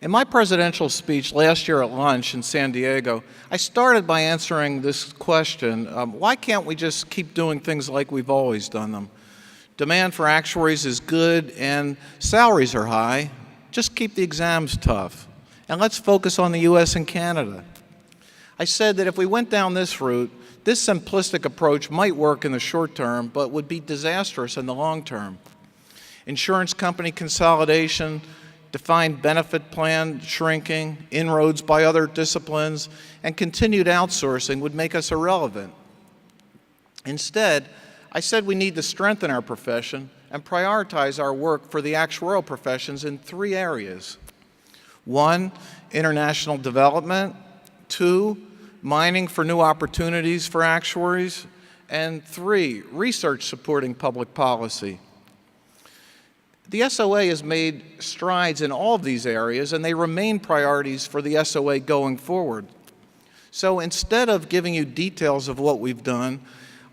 In my presidential speech last year at lunch in San Diego, I started by answering this question, why can't we just keep doing things like we've always done them? Demand for actuaries is good and salaries are high. Just keep the exams tough. And let's focus on the US and Canada. I said that if we went down this route, this simplistic approach might work in the short term, but would be disastrous in the long term. Insurance company consolidation, defined benefit plan shrinking, inroads by other disciplines, and continued outsourcing would make us irrelevant. Instead, I said we need to strengthen our profession and prioritize our work for the actuarial professions in 3 areas. 1, international development. 2, mining for new opportunities for actuaries. And 3, research supporting public policy. The SOA has made strides in all of these areas, and they remain priorities for the SOA going forward. So instead of giving you details of what we've done,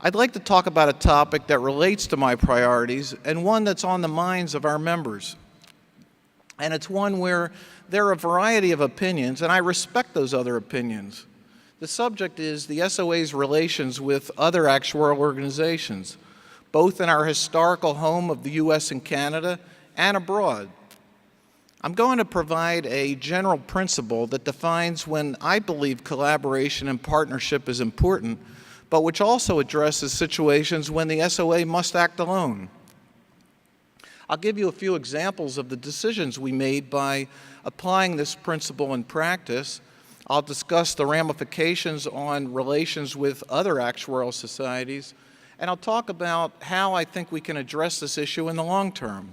I'd like to talk about a topic that relates to my priorities and one that's on the minds of our members. And it's one where there are a variety of opinions, and I respect those other opinions. The subject is the SOA's relations with other actuarial organizations, both in our historical home of the US and Canada and abroad. I'm going to provide a general principle that defines when I believe collaboration and partnership is important, but which also addresses situations when the SOA must act alone. I'll give you a few examples of the decisions we made by applying this principle in practice. I'll discuss the ramifications on relations with other actuarial societies, and I'll talk about how I think we can address this issue in the long term.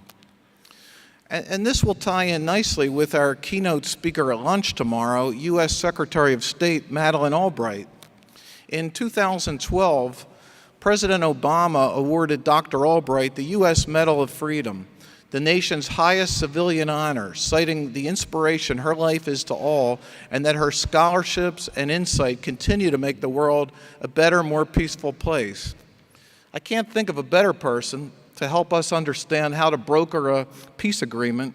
And this will tie in nicely with our keynote speaker at lunch tomorrow, U.S. Secretary of State Madeleine Albright. In 2012, President Obama awarded Dr. Albright the U.S. Medal of Freedom, the nation's highest civilian honor, citing the inspiration her life is to all and that her scholarships and insight continue to make the world a better, more peaceful place. I can't think of a better person to help us understand how to broker a peace agreement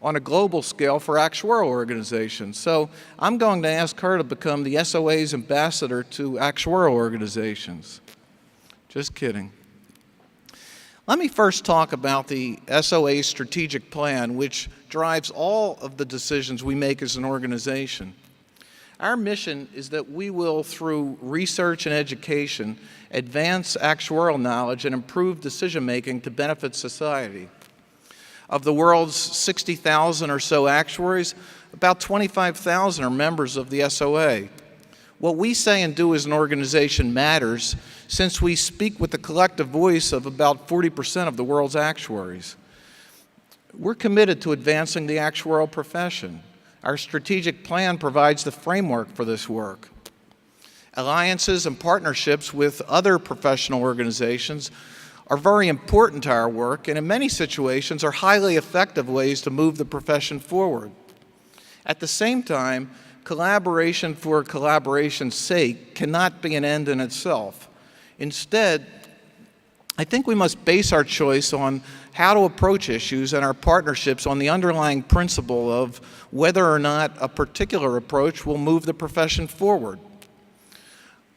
on a global scale for actuarial organizations. So I'm going to ask her to become the SOA's ambassador to actuarial organizations. Just kidding. Let me first talk about the SOA's strategic plan, which drives all of the decisions we make as an organization. Our mission is that we will, through research and education, advance actuarial knowledge and improve decision-making to benefit society. Of the world's 60,000 or so actuaries, about 25,000 are members of the SOA. What we say and do as an organization matters, since we speak with the collective voice of about 40% of the world's actuaries. We're committed to advancing the actuarial profession. Our strategic plan provides the framework for this work. Alliances and partnerships with other professional organizations are very important to our work, and in many situations are highly effective ways to move the profession forward. At the same time, collaboration for collaboration's sake cannot be an end in itself. Instead, I think we must base our choice on how to approach issues and our partnerships on the underlying principle of whether or not a particular approach will move the profession forward.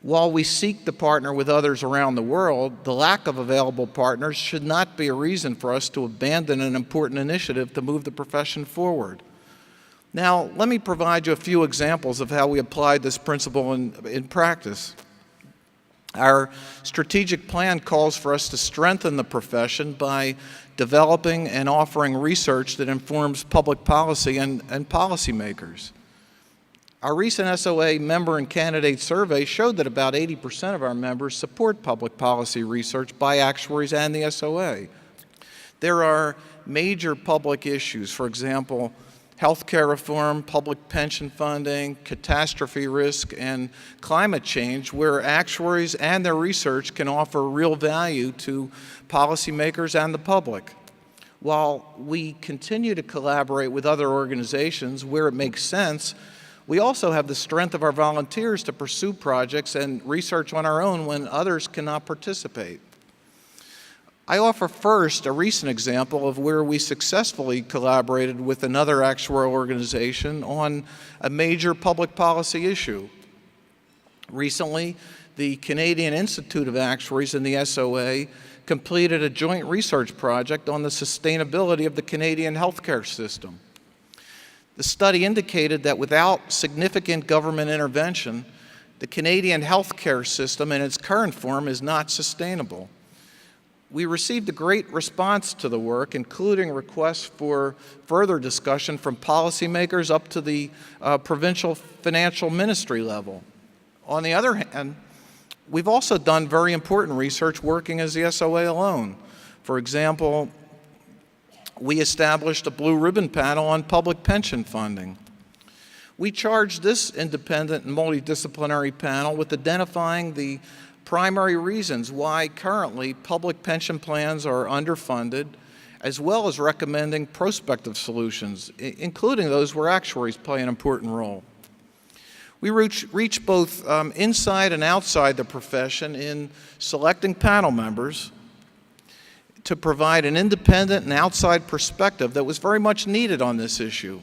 While we seek to partner with others around the world, the lack of available partners should not be a reason for us to abandon an important initiative to move the profession forward. Now, let me provide you a few examples of how we applied this principle in practice. Our strategic plan calls for us to strengthen the profession by developing and offering research that informs public policy and policymakers. Our recent SOA member and candidate survey showed that about 80% of our members support public policy research by actuaries and the SOA. There are major public issues, for example, healthcare reform, public pension funding, catastrophe risk, and climate change, where actuaries and their research can offer real value to policymakers and the public. While we continue to collaborate with other organizations where it makes sense, we also have the strength of our volunteers to pursue projects and research on our own when others cannot participate. I offer first a recent example of where we successfully collaborated with another actuarial organization on a major public policy issue. Recently, the Canadian Institute of Actuaries and the SOA completed a joint research project on the sustainability of the Canadian healthcare system. The study indicated that without significant government intervention, the Canadian healthcare system in its current form is not sustainable. We received a great response to the work, including requests for further discussion from policymakers up to the provincial financial ministry level. On the other hand, we've also done very important research working as the SOA alone. For example, we established a blue ribbon panel on public pension funding. We charged this independent and multidisciplinary panel with identifying the primary reasons why currently public pension plans are underfunded, as well as recommending prospective solutions, including those where actuaries play an important role. We reach both inside and outside the profession in selecting panel members to provide an independent and outside perspective that was very much needed on this issue.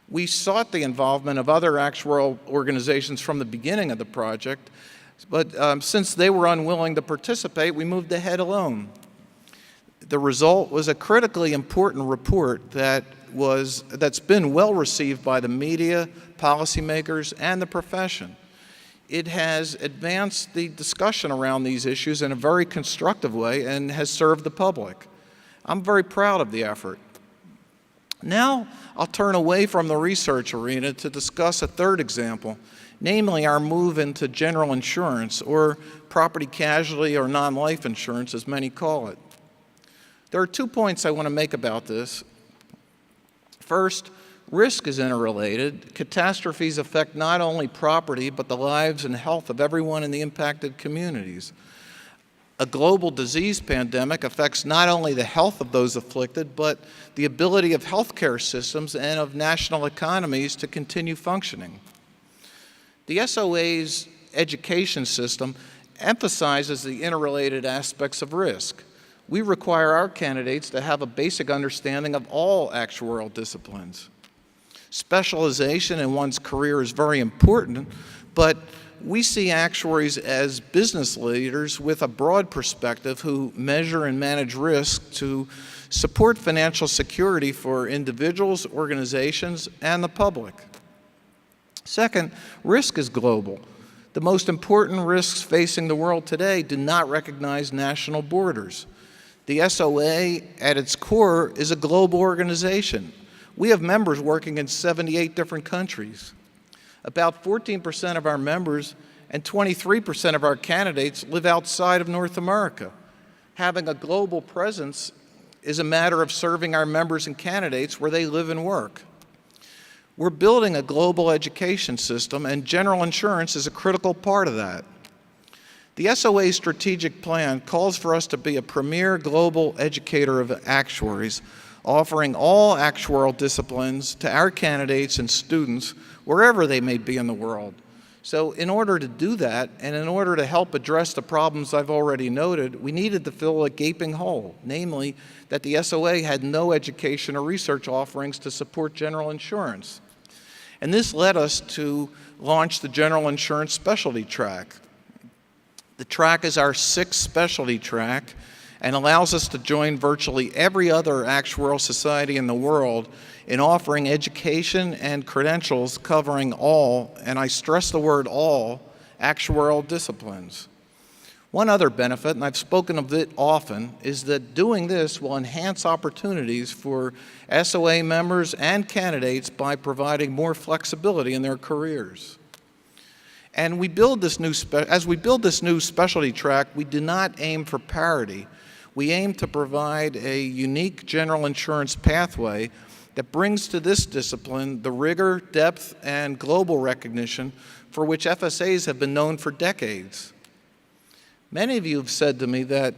We sought the involvement of other actuarial organizations from the beginning of the project, but since they were unwilling to participate, we moved ahead alone. The result was a critically important report that's been well received by the media, policymakers, and the profession. It has advanced the discussion around these issues in a very constructive way and has served the public. I'm very proud of the effort. Now I'll turn away from the research arena to discuss a third example, namely our move into general insurance, or property casualty or non-life insurance, as many call it. There are 2 points I want to make about this. First, risk is interrelated. Catastrophes affect not only property, but the lives and health of everyone in the impacted communities. A global disease pandemic affects not only the health of those afflicted, but the ability of healthcare systems and of national economies to continue functioning. The SOA's education system emphasizes the interrelated aspects of risk. We require our candidates to have a basic understanding of all actuarial disciplines. Specialization in one's career is very important, but we see actuaries as business leaders with a broad perspective who measure and manage risk to support financial security for individuals, organizations, and the public. Second, risk is global. The most important risks facing the world today do not recognize national borders. The SOA, at its core, is a global organization. We have members working in 78 different countries. About 14% of our members and 23% of our candidates live outside of North America. Having a global presence is a matter of serving our members and candidates where they live and work. We're building a global education system, and general insurance is a critical part of that. The SOA strategic plan calls for us to be a premier global educator of actuaries, offering all actuarial disciplines to our candidates and students wherever they may be in the world. So in order to do that, and in order to help address the problems I've already noted, we needed to fill a gaping hole, namely that the SOA had no education or research offerings to support general insurance. And this led us to launch the General Insurance Specialty Track. The track is our 6th specialty track and allows us to join virtually every other actuarial society in the world in offering education and credentials covering all, and I stress the word all, actuarial disciplines. One other benefit, and I've spoken of it often, is that doing this will enhance opportunities for SOA members and candidates by providing more flexibility in their careers. And as we build this new specialty track, we do not aim for parity. We aim to provide a unique general insurance pathway that brings to this discipline the rigor, depth, and global recognition for which FSAs have been known for decades. Many of you have said to me that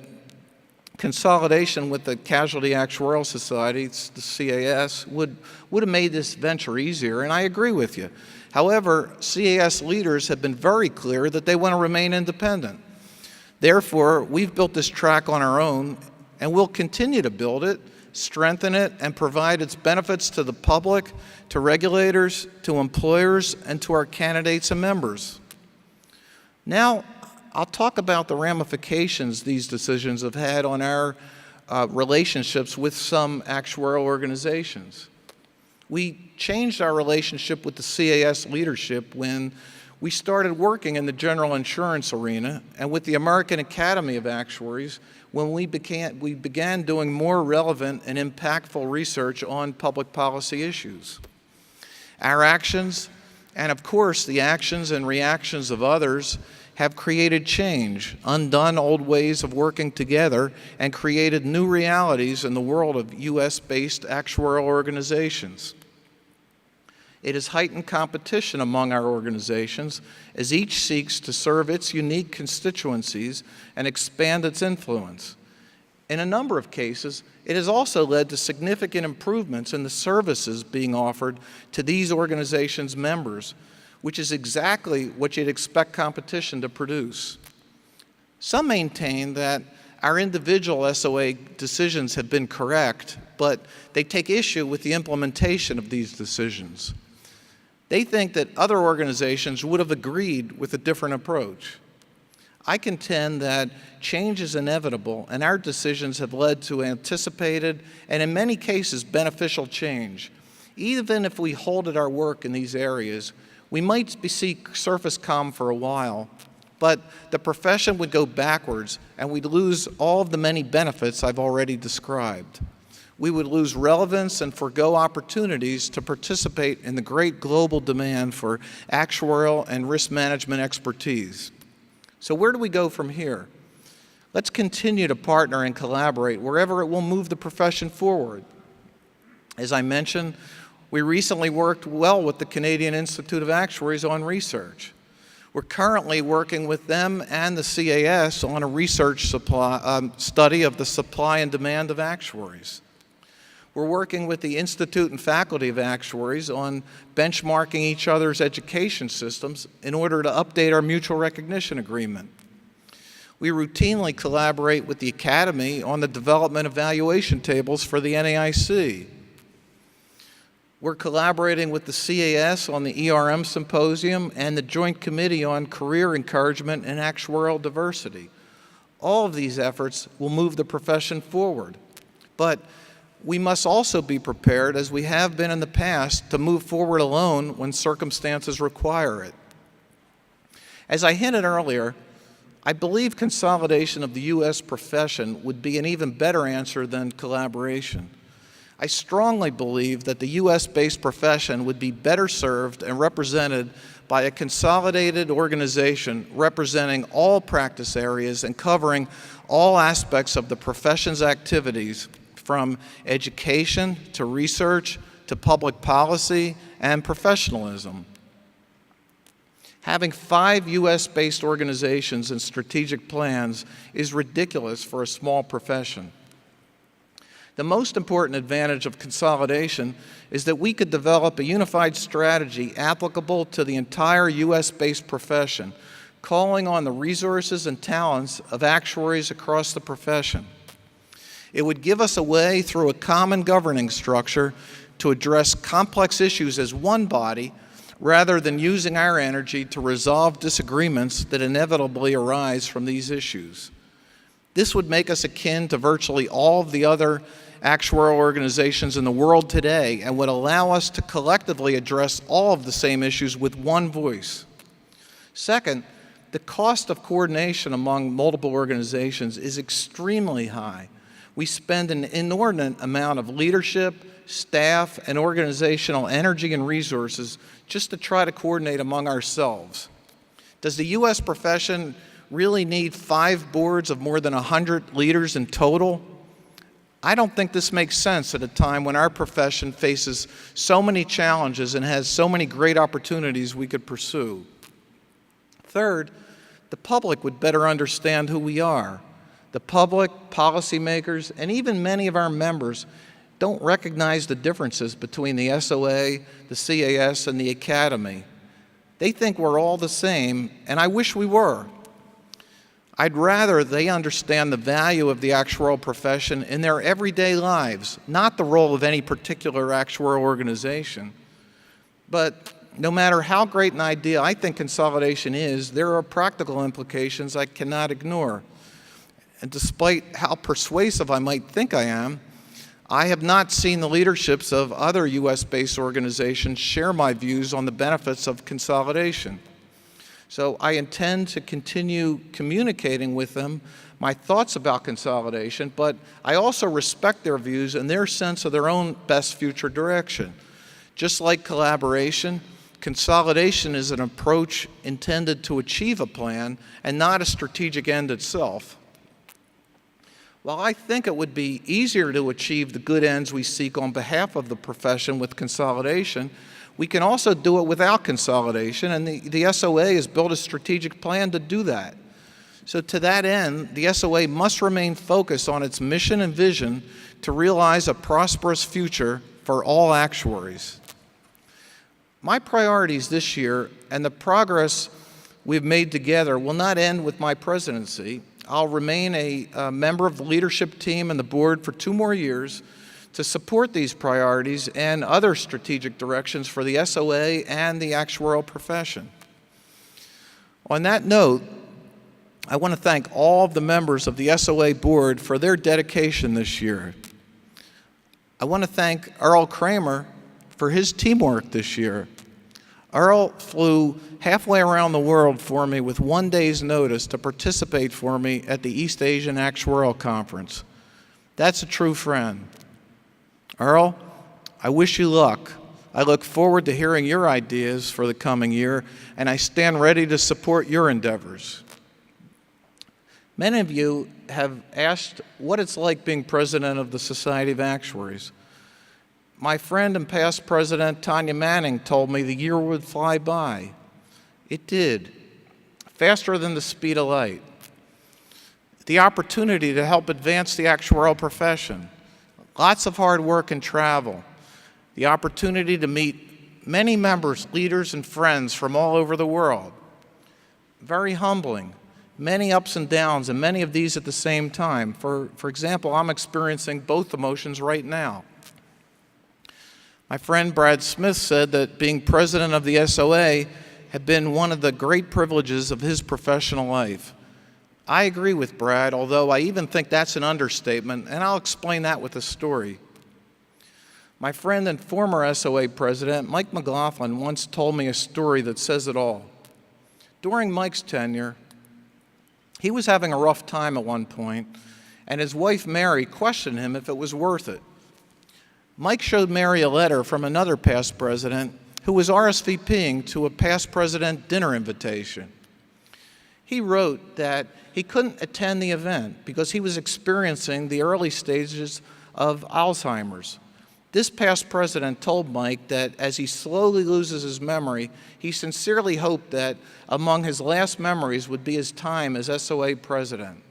consolidation with the Casualty Actuarial Society, the CAS, would have made this venture easier, and I agree with you. However, CAS leaders have been very clear that they want to remain independent. Therefore, we've built this track on our own and we'll continue to build it, strengthen it, and provide its benefits to the public, to regulators, to employers, and to our candidates and members. Now, I'll talk about the ramifications these decisions have had on our relationships with some actuarial organizations. We changed our relationship with the CAS leadership when we started working in the general insurance arena, and with the American Academy of Actuaries when we began doing more relevant and impactful research on public policy issues. Our actions, and of course the actions and reactions of others, have created change, undone old ways of working together, and created new realities in the world of U.S.-based actuarial organizations. It has heightened competition among our organizations as each seeks to serve its unique constituencies and expand its influence. In a number of cases, it has also led to significant improvements in the services being offered to these organizations' members, which is exactly what you'd expect competition to produce. Some maintain that our individual SOA decisions have been correct, but they take issue with the implementation of these decisions. They think that other organizations would have agreed with a different approach. I contend that change is inevitable, and our decisions have led to anticipated and in many cases beneficial change. Even if we halted our work in these areas, we might see surface calm for a while, but the profession would go backwards and we'd lose all of the many benefits I've already described. We would lose relevance and forgo opportunities to participate in the great global demand for actuarial and risk management expertise. So where do we go from here? Let's continue to partner and collaborate wherever it will move the profession forward. As I mentioned, we recently worked well with the Canadian Institute of Actuaries on research. We're currently working with them and the CAS on a research study of the supply and demand of actuaries. We're working with the Institute and Faculty of Actuaries on benchmarking each other's education systems in order to update our mutual recognition agreement. We routinely collaborate with the Academy on the development of valuation tables for the NAIC. We're collaborating with the CAS on the ERM Symposium and the Joint Committee on Career Encouragement and Actuarial Diversity. All of these efforts will move the profession forward, but we must also be prepared, as we have been in the past, to move forward alone when circumstances require it. As I hinted earlier, I believe consolidation of the U.S. profession would be an even better answer than collaboration. I strongly believe that the U.S.-based profession would be better served and represented by a consolidated organization representing all practice areas and covering all aspects of the profession's activities, from education to research to public policy and professionalism. Having 5 U.S.-based organizations and strategic plans is ridiculous for a small profession. The most important advantage of consolidation is that we could develop a unified strategy applicable to the entire U.S.-based profession, calling on the resources and talents of actuaries across the profession. It would give us a way through a common governing structure to address complex issues as one body, rather than using our energy to resolve disagreements that inevitably arise from these issues. This would make us akin to virtually all of the other actuarial organizations in the world today and would allow us to collectively address all of the same issues with one voice. Second, the cost of coordination among multiple organizations is extremely high. We spend an inordinate amount of leadership, staff, and organizational energy and resources just to try to coordinate among ourselves. Does the U.S. profession really need 5 boards of more than 100 leaders in total? I don't think this makes sense at a time when our profession faces so many challenges and has so many great opportunities we could pursue. Third, the public would better understand who we are. The public, policymakers, and even many of our members don't recognize the differences between the SOA, the CAS, and the Academy. They think we're all the same, and I wish we were. I'd rather they understand the value of the actuarial profession in their everyday lives, not the role of any particular actuarial organization. But no matter how great an idea I think consolidation is, there are practical implications I cannot ignore. And despite how persuasive I might think I am, I have not seen the leaderships of other U.S.-based organizations share my views on the benefits of consolidation. So I intend to continue communicating with them my thoughts about consolidation, but I also respect their views and their sense of their own best future direction. Just like collaboration, consolidation is an approach intended to achieve a plan and not a strategic end itself. While I think it would be easier to achieve the good ends we seek on behalf of the profession with consolidation, we can also do it without consolidation, and the SOA has built a strategic plan to do that. So to that end, the SOA must remain focused on its mission and vision to realize a prosperous future for all actuaries. My priorities this year and the progress we've made together will not end with my presidency. I'll remain a member of the leadership team and the board for 2 more years to support these priorities and other strategic directions for the SOA and the actuarial profession. On that note, I want to thank all of the members of the SOA board for their dedication this year. I want to thank Earl Kramer for his teamwork this year. Earl flew halfway around the world for me with 1 day's notice to participate for me at the East Asian Actuarial Conference. That's a true friend. Earl, I wish you luck. I look forward to hearing your ideas for the coming year, and I stand ready to support your endeavors. Many of you have asked what it's like being president of the Society of Actuaries. My friend and past president, Tanya Manning, told me the year would fly by. It did, faster than the speed of light. The opportunity to help advance the actuarial profession, lots of hard work and travel, the opportunity to meet many members, leaders, and friends from all over the world. Very humbling, many ups and downs, and many of these at the same time. For example, I'm experiencing both emotions right now. My friend Brad Smith said that being president of the SOA had been one of the great privileges of his professional life. I agree with Brad, although I even think that's an understatement, and I'll explain that with a story. My friend and former SOA president, Mike McLaughlin, once told me a story that says it all. During Mike's tenure, he was having a rough time at one point, and his wife Mary questioned him if it was worth it. Mike showed Mary a letter from another past president who was RSVPing to a past president dinner invitation. He wrote that he couldn't attend the event because he was experiencing the early stages of Alzheimer's. This past president told Mike that as he slowly loses his memory, he sincerely hoped that among his last memories would be his time as SOA president.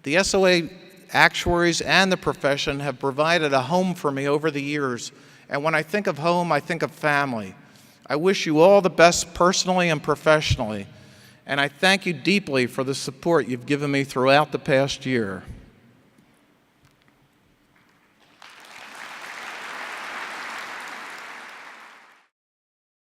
The SOA actuaries and the profession have provided a home for me over the years, and when I think of home, I think of family. I wish you all the best personally and professionally, and I thank you deeply for the support you've given me throughout the past year.